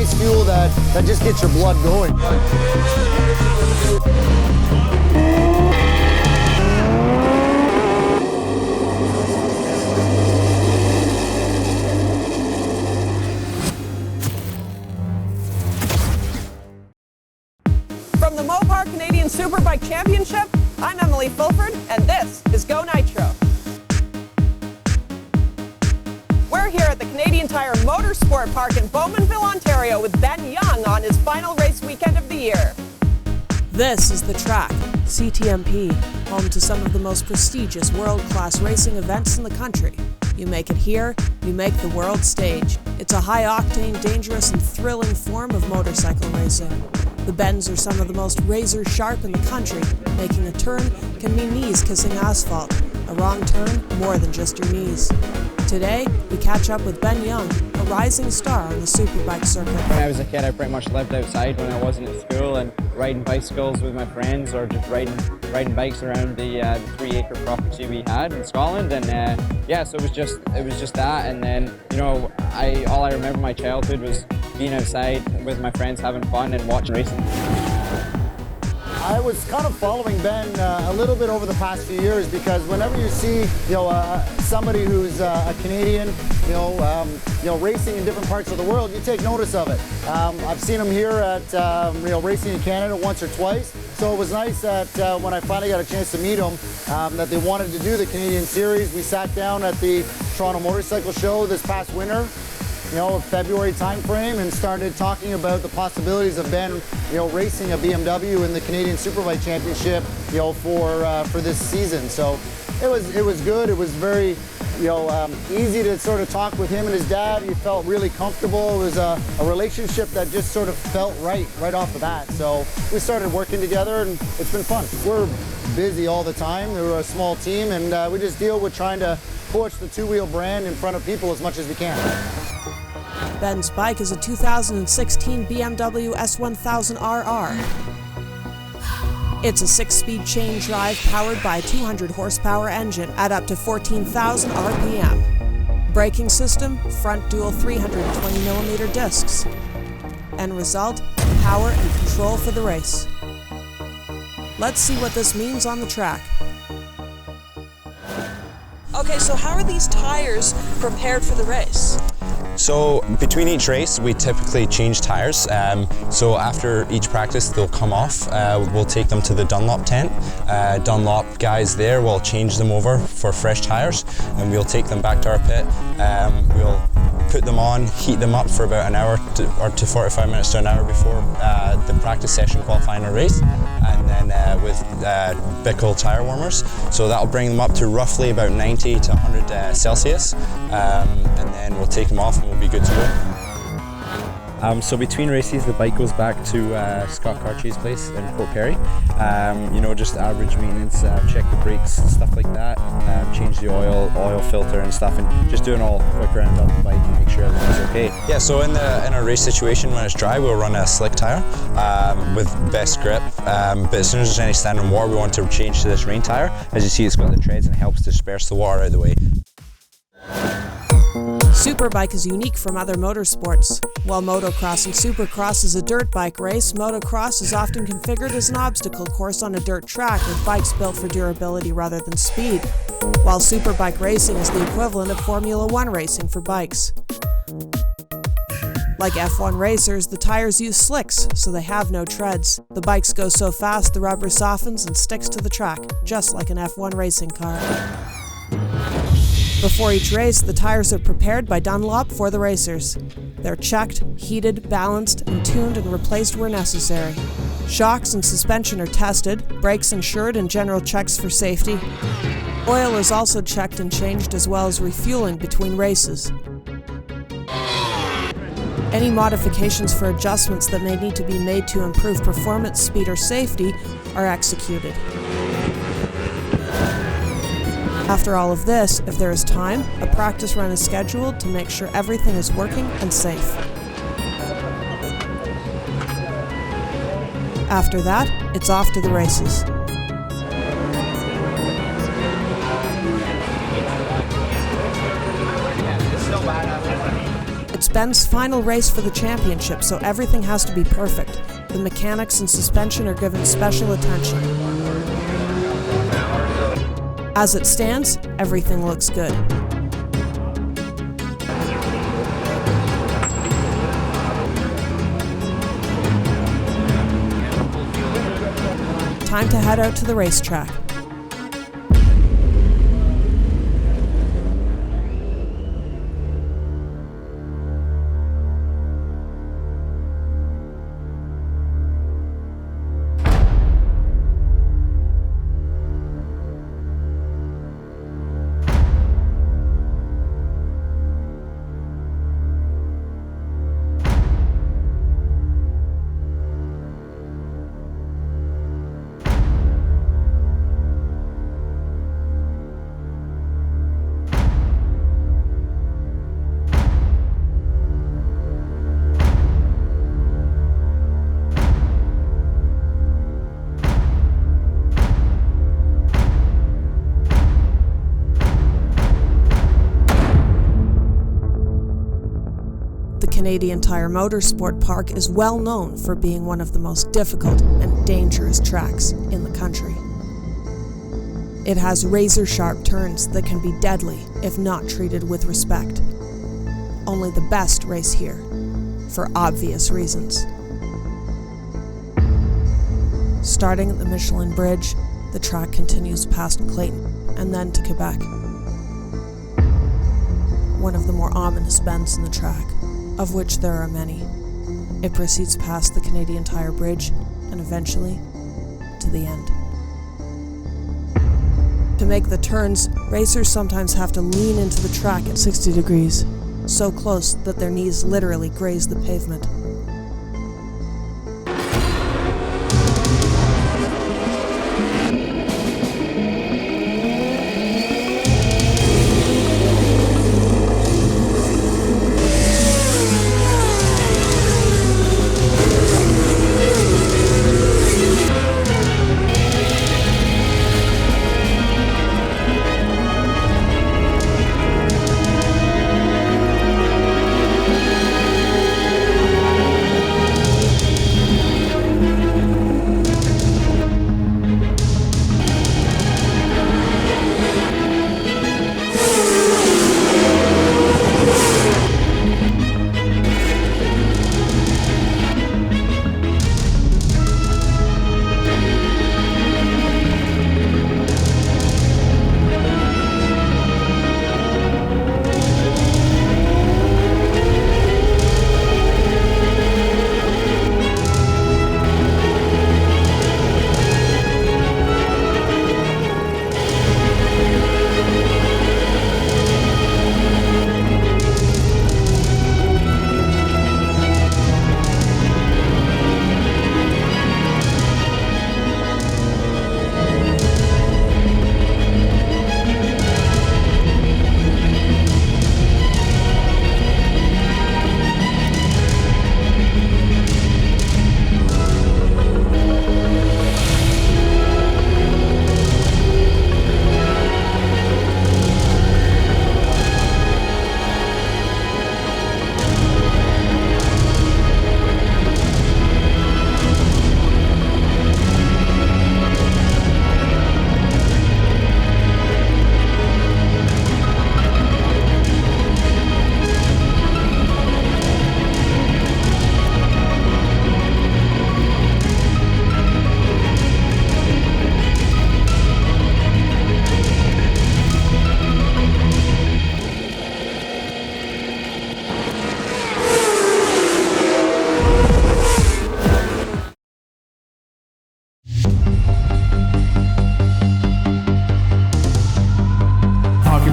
nice fuel that just gets your blood going. From the Mopar Canadian Superbike Championship, I'm Emily Fulford, and this is Go Nitro. We're here at the Canadian Tire Motorsport Park in Bowmanville, Ontario with Ben Young on his final race weekend of the year. This is the track, CTMP, home to some of the most prestigious world-class racing events in the country. You make it here, you make the world stage. It's a high-octane, dangerous and thrilling form of motorcycle racing. The bends are some of the most razor-sharp in the country. Making a turn can mean knees kissing asphalt. A wrong turn, more than just your knees. Today, we catch up with Ben Young, a rising star on the Superbike circuit. When I was a kid, I pretty much lived outside when I wasn't at school and riding bicycles with my friends or just riding bikes around the 3-acre property we had in Scotland. And yeah, so it was just that. And then, you know, all I remember my childhood was being outside with my friends having fun and watching racing. I was kind of following Ben a little bit over the past few years because whenever you see, somebody who's a Canadian, racing in different parts of the world, you take notice of it. I've seen him here at, racing in Canada once or twice. So it was nice that when I finally got a chance to meet him, that they wanted to do the Canadian Series. We sat down at the Toronto Motorcycle Show this past winter, February time frame, and started talking about the possibilities of Ben, racing a BMW in the Canadian Superbike Championship, for this season. So it was good. It was very, easy to sort of talk with him and his dad. He felt really comfortable. It was a relationship that just sort of felt right off the bat. So we started working together, and it's been fun. We're busy all the time. We're a small team, and we just deal with trying to push the two-wheel brand in front of people as much as we can. Ben's bike is a 2016 BMW S1000RR. It's a 6-speed chain drive powered by a 200 horsepower engine at up to 14,000 RPM. Braking system, front dual 320mm discs. End result, power and control for the race. Let's see what this means on the track. Okay, so how are these tires prepared for the race? So between each race, we typically change tires. So after each practice, they'll come off. We'll take them to the Dunlop tent. Dunlop guys there will change them over for fresh tires, and we'll take them back to our pit. We'll put them on, heat them up for about an hour to 45 minutes to an hour before the practice session qualifying a race, and then with Bickle tire warmers. So that'll bring them up to roughly about 90 to 100 Celsius, and then we'll take them off and we'll be good to go. So between races, the bike goes back to Scott Cartier's place in Port Perry. Just average maintenance, check the brakes, stuff like that, change the oil filter and stuff, and just doing all quick around on the bike and make sure everything's okay. Yeah, so in a race situation when it's dry, we'll run a slick tire with best grip, but as soon as there's any standing water, we want to change to this rain tire. As you see, it's got the treads and it helps disperse the water out of the way. Superbike is unique from other motorsports. While motocross and supercross is a dirt bike race, motocross is often configured as an obstacle course on a dirt track with bikes built for durability rather than speed, while superbike racing is the equivalent of Formula One racing for bikes. Like F1 racers, the tires use slicks, so they have no treads. The bikes go so fast the rubber softens and sticks to the track, just like an F1 racing car. Before each race, the tires are prepared by Dunlop for the racers. They're checked, heated, balanced, and tuned and replaced where necessary. Shocks and suspension are tested, brakes insured, and general checks for safety. Oil is also checked and changed, as well as refueling between races. Any modifications for adjustments that may need to be made to improve performance, speed, or safety are executed. After all of this, if there is time, a practice run is scheduled to make sure everything is working and safe. After that, it's off to the races. It's Ben's final race for the championship, so everything has to be perfect. The mechanics and suspension are given special attention. As it stands, everything looks good. Time to head out to the racetrack. Canadian Tire Motorsport Park is well known for being one of the most difficult and dangerous tracks in the country. It has razor-sharp turns that can be deadly if not treated with respect. Only the best race here, for obvious reasons. Starting at the Michelin Bridge, the track continues past Clayton and then to Quebec. One of the more ominous bends in the track, of which there are many. It proceeds past the Canadian Tire Bridge and eventually to the end. To make the turns, racers sometimes have to lean into the track at 60 degrees, so close that their knees literally graze the pavement.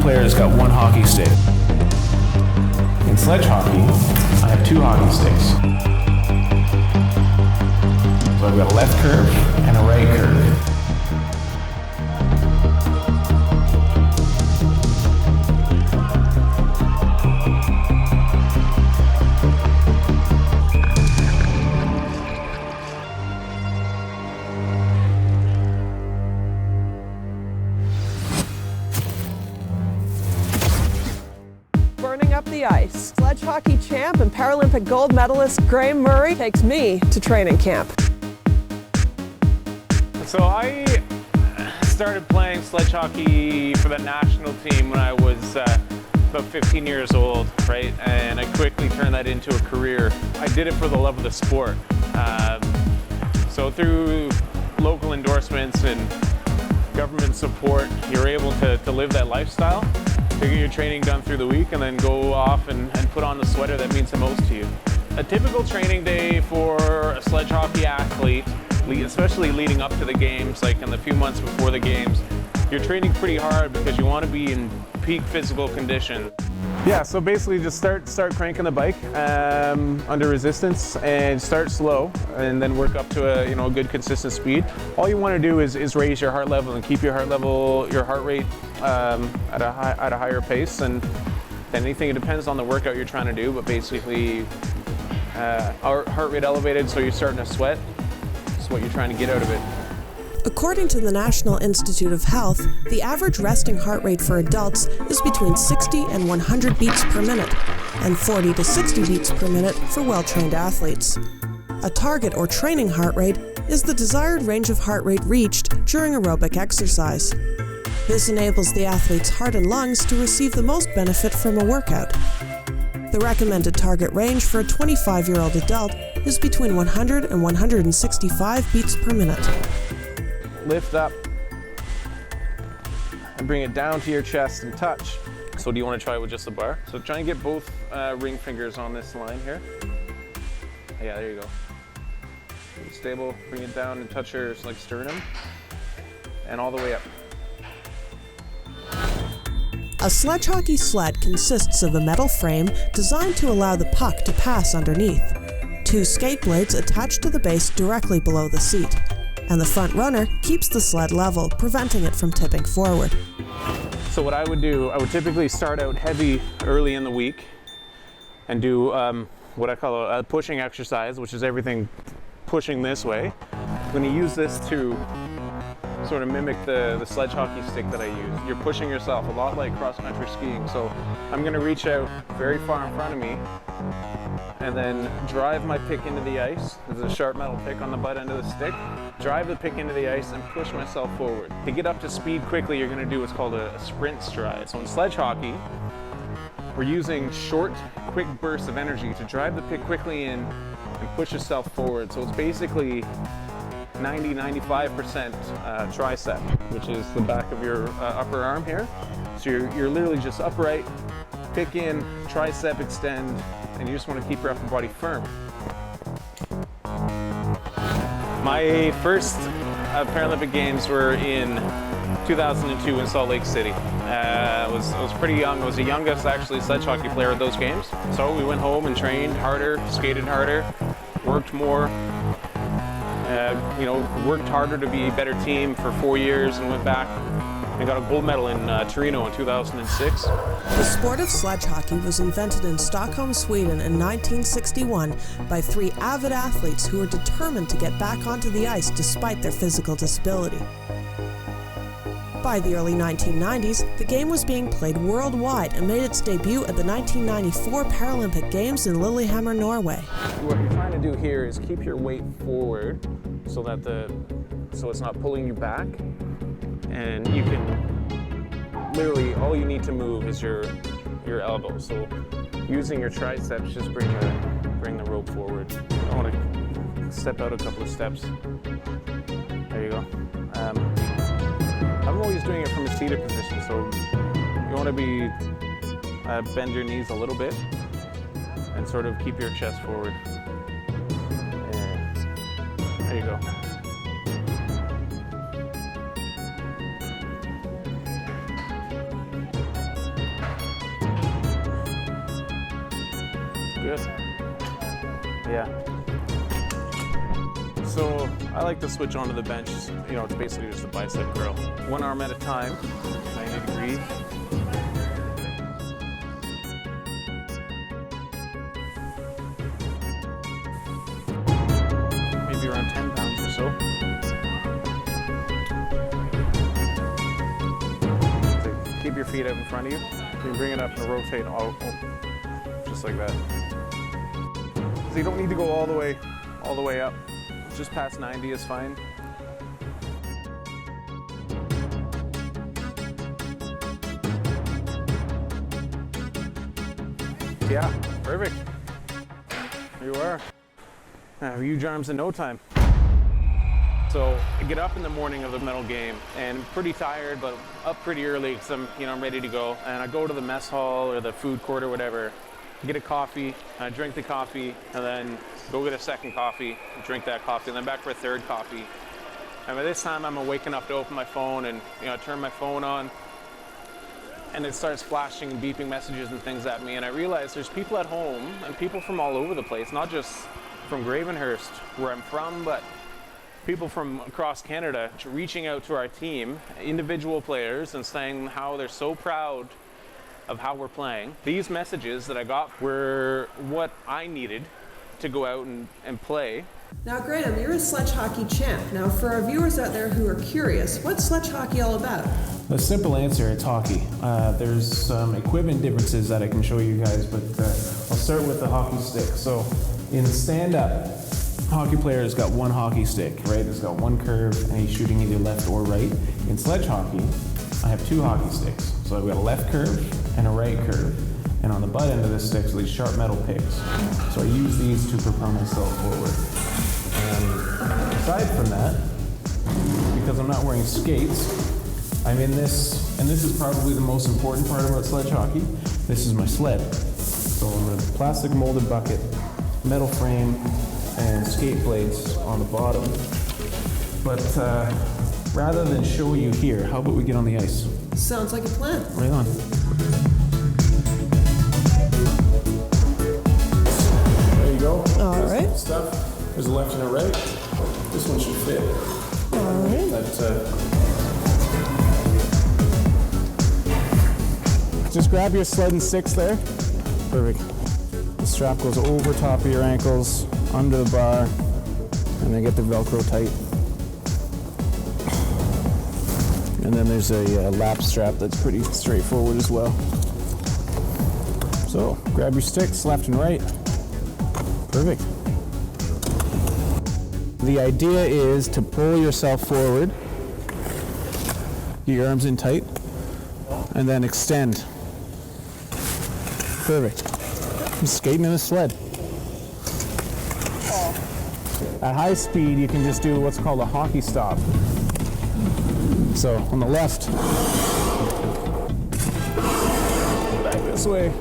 Player's got one hockey stick. In Sledgehockey, I have two hockey sticks. So I've got a left curve and a right curve. Burning up the ice, sledge hockey champ and Paralympic gold medalist Graeme Murray takes me to training camp. So I started playing sledge hockey for the national team when I was about 15 years old, right? And I quickly turned that into a career. I did it for the love of the sport. So through local endorsements and government support, you're able to live that lifestyle, to get your training done through the week, and then go off and put on the sweater that means the most to you. A typical training day for a sledge hockey athlete, especially leading up to the games, like in the few months before the games, you're training pretty hard because you want to be in peak physical condition. Yeah, so basically just start cranking the bike under resistance and start slow, and then work up to a good consistent speed. All you want to do is raise your heart level and keep your heart rate at a higher pace. And anything, it depends on the workout you're trying to do, but basically our heart rate elevated, so you're starting to sweat. That's what you're trying to get out of it. According to the National Institute of Health, the average resting heart rate for adults is between 60 and 100 beats per minute, and 40 to 60 beats per minute for well-trained athletes. A target or training heart rate is the desired range of heart rate reached during aerobic exercise. This enables the athlete's heart and lungs to receive the most benefit from a workout. The recommended target range for a 25-year-old adult is between 100 and 165 beats per minute. Lift up and bring it down to your chest and touch. So do you want to try with just the bar? So try and get both ring fingers on this line here. Yeah, there you go. Stable, bring it down and touch your sternum and all the way up. A sledge hockey sled consists of a metal frame designed to allow the puck to pass underneath. 2 skate blades attached to the base directly below the seat, and the front runner keeps the sled level, preventing it from tipping forward. So what I would do, I would typically start out heavy early in the week and do what I call a pushing exercise, which is everything pushing this way. I'm going to use this to sort of mimic the sledge hockey stick that I use. You're pushing yourself a lot like cross-country skiing. So I'm going to reach out very far in front of me and then drive my pick into the ice. There's a sharp metal pick on the butt end of the stick. Drive the pick into the ice and push myself forward. To get up to speed quickly, you're going to do what's called a sprint stride. So in sledge hockey, we're using short, quick bursts of energy to drive the pick quickly in and push yourself forward. So it's basically 90-95% tricep, which is the back of your upper arm here. So you're literally just upright, pick in, tricep extend, and you just want to keep your upper body firm. My first Paralympic Games were in 2002 in Salt Lake City. I was pretty young. I was the youngest actually sledge hockey player at those games. So we went home and trained harder, skated harder, worked more. Worked harder to be a better team for 4 years, and went back and got a gold medal in Torino in 2006. The sport of sledge hockey was invented in Stockholm, Sweden in 1961 by 3 avid athletes who were determined to get back onto the ice despite their physical disability. By the early 1990s, the game was being played worldwide and made its debut at the 1994 Paralympic Games in Lillehammer, Norway. What you're trying to do here is keep your weight forward so that so it's not pulling you back, and you can literally, all you need to move is your elbow. So using your triceps, just bring the rope forward. I want to step out a couple of steps. There you go. I'm always doing it from a seated position, so you want to bend your knees a little bit and sort of keep your chest forward. There you go. Good. Yeah. So I like to switch onto the bench. It's basically just a bicep curl. 1 arm at a time, 90 degrees. Maybe around 10 pounds or so. So keep your feet out in front of you. You can bring it up and rotate all. just like that. So you don't need to go all the way up. Just past 90 is fine. Yeah, perfect. Here you are. I have huge arms in no time. So I get up in the morning of the medal game and I'm pretty tired, but up pretty early because I'm ready to go. And I go to the mess hall or the food court or whatever, get a coffee, drink the coffee, and then go get a second coffee, drink that coffee, and then back for a third coffee. And by this time I'm awake enough to open my phone and I turn my phone on and it starts flashing and beeping messages and things at me. And I realize there's people at home and people from all over the place, not just from Gravenhurst, where I'm from, but people from across Canada reaching out to our team, individual players, and saying how they're so proud of how we're playing. These messages that I got were what I needed to go out and play. Now, Graeme, you're a sledge hockey champ. Now, for our viewers out there who are curious, what's sledge hockey all about? A simple answer, it's hockey. There's some equipment differences that I can show you guys, but I'll start with the hockey stick. So in stand-up, hockey player has got one hockey stick, right? It's got one curve and he's shooting either left or right. In sledge hockey, I have two hockey sticks. So I've got a left curve and a right curve. And on the butt end of the sticks are these sharp metal picks. So I use these to propel myself forward. And aside from that, because I'm not wearing skates, I'm in this, and this is probably the most important part about sledge hockey. This is my sled. So I'm in a plastic molded bucket, metal frame, and skate blades on the bottom. But rather than show you here, how about we get on the ice? Sounds like a plan. Right on. There you go. All right. Stuff. There's a left and a right. This one should fit. All right. Just grab your sled and sticks there. Perfect. The strap goes over top of your ankles, under the bar, and then get the Velcro tight. And then there's a lap strap that's pretty straightforward as well. So grab your sticks left and right. Perfect. The idea is to pull yourself forward, get your arms in tight, and then extend. Perfect. I'm skating in a sled. At high speed, you can just do what's called a hockey stop. So on the left, back this way.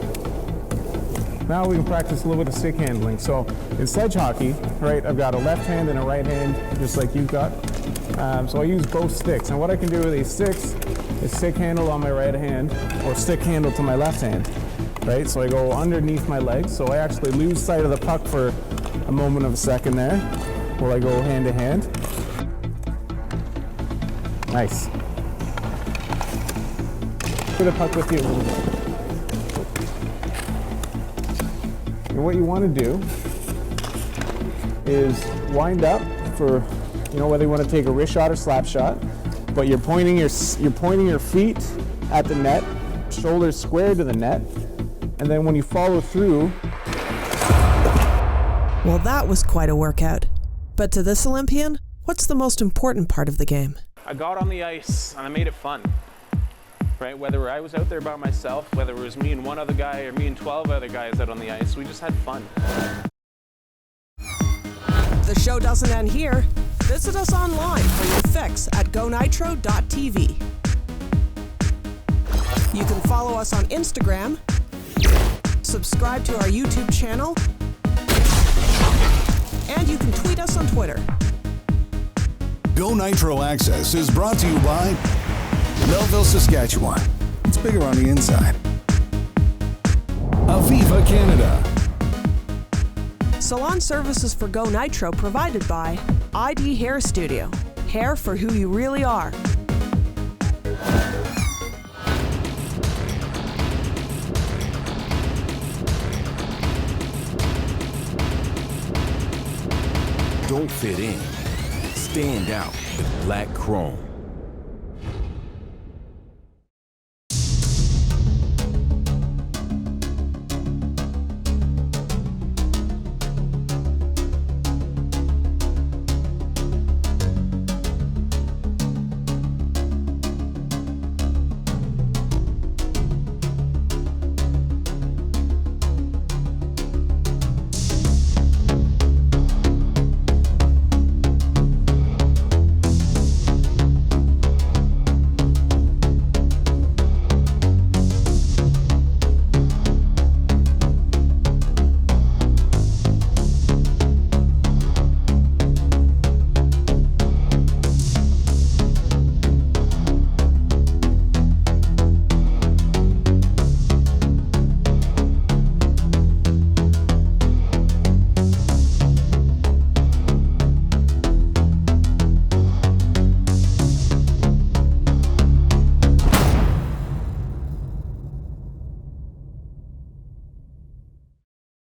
Now we can practice a little bit of stick handling. So in sledge hockey, right, I've got a left hand and a right hand, just like you've got. So I use both sticks. And what I can do with these sticks is stick handle on my right hand or stick handle to my left hand, right? So I go underneath my legs. So I actually lose sight of the puck for a moment of a second there while I go hand to hand. Nice. Put the puck with you a little bit. And what you want to do is wind up for, whether you want to take a wrist shot or slap shot, but you're pointing your feet at the net, shoulders square to the net, and then when you follow through. Well, that was quite a workout. But to this Olympian, what's the most important part of the game? I got on the ice and I made it fun, right? Whether I was out there by myself, whether it was me and one other guy or me and 12 other guys out on the ice, we just had fun. The show doesn't end here. Visit us online for your fix at gonitro.tv. You can follow us on Instagram, subscribe to our YouTube channel, and you can tweet us on Twitter. Go Nitro Access is brought to you by Melville, Saskatchewan. It's bigger on the inside. Aviva Canada. Salon services for Go Nitro provided by ID Hair Studio. Hair for who you really are. Don't fit in. Stand out with black chrome.